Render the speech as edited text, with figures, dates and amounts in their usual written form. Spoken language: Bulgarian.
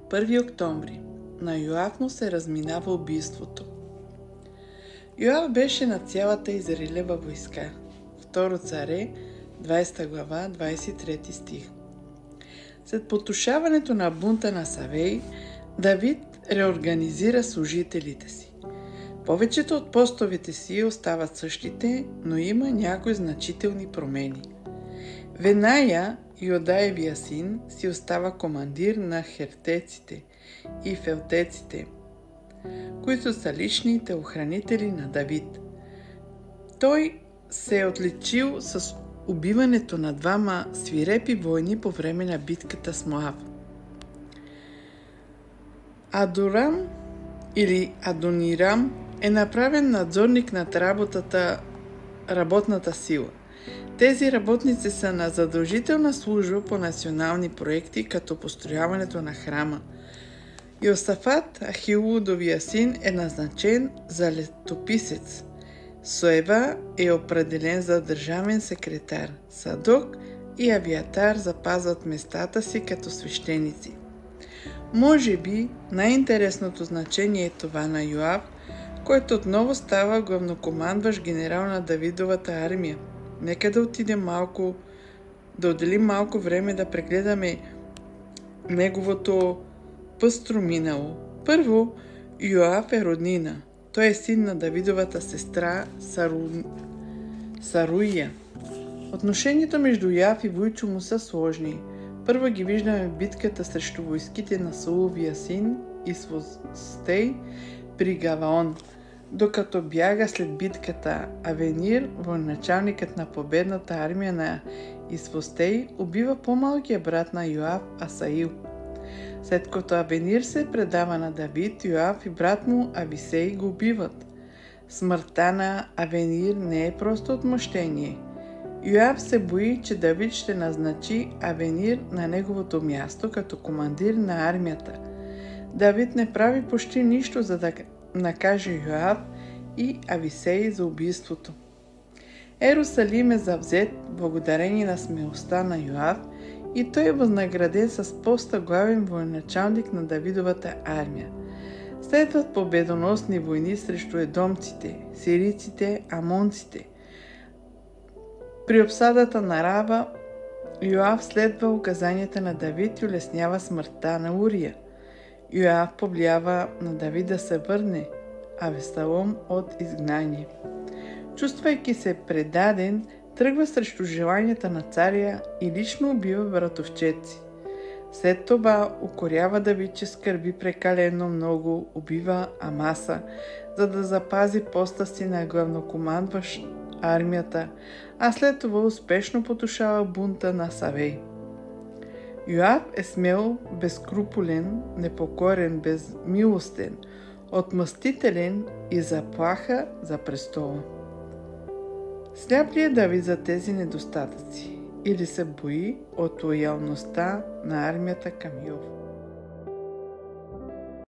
1 октомври. На Йоав му се разминава убийството. Йоав беше на цялата Израилева войска. 2 царе, 20 глава, 23 стих. След потушаването на бунта на Савей, Давид реорганизира служителите си. Повечето от постовете си остават същите, но има някои значителни промени. Веная, Йодаевия син, си остава командир на хертеците и фелтеците, които са личните охранители на Давид. Той се е отличил с убиването на 2 свирепи войни по време на битката с Моав. Адорам или Адонирам е направен надзорник над работната сила. Тези работници са на задължителна служба по национални проекти, като построяването на храма. Йосафат, Ахилудовия син, е назначен за летописец. Соева е определен за държавен секретар. Садок и Авиатар запазват местата си като свещеници. Може би най-интересното значение е това на Йоав, който отново става главнокомандващ генерал на Давидовата армия. Нека да отделим малко време да прегледаме неговото пъстро минало. Първо, Йоав е роднина. Той е син на Давидовата сестра Саруия. Отношенията между Йоав и Войчо му са сложни. Първо ги виждаме в битката срещу войските на Сауловия син Исвостей при Гаваон. Докато бяга след битката, Авенир, военачалникът на победната армия на Исвостей, убива по-малкия брат на Йоав, Асаил. След като Авенир се предава на Давид, Йоав и брат му Ависей го убиват. Смъртта на Авенир не е просто отмъщение. Йоав се бои, че Давид ще назначи Авенир на неговото място като командир на армията. Давид не прави почти нищо, за да накаже Йоав и Ависей за убийството. Ерусалим е завзет благодарение на смелостта на Йоав и той е възнаграден с поста главен военачалник на Давидовата армия. Следват победоносни войни срещу едомците, сирийците, амонците. При обсадата на Рава, Йоав следва указанията на Давид и улеснява смъртта на Урия. Йоав повлиява на Давид да се върне, а Авесалом от изгнание. Чувствайки се предаден, тръгва срещу желанията на царя и лично убива братовчет. След това укорява Давид, че скърби прекалено много, убива Амаса, за да запази поста си на главнокомандващ армията, а след това успешно потушава бунта на Савей. Йоав е смел, безскрупулен, непокорен, безмилостен, отмъстителен и заплаха за престола. Сляп ли е Давид за тези недостатъци или се бои от лоялността на армията към Йов?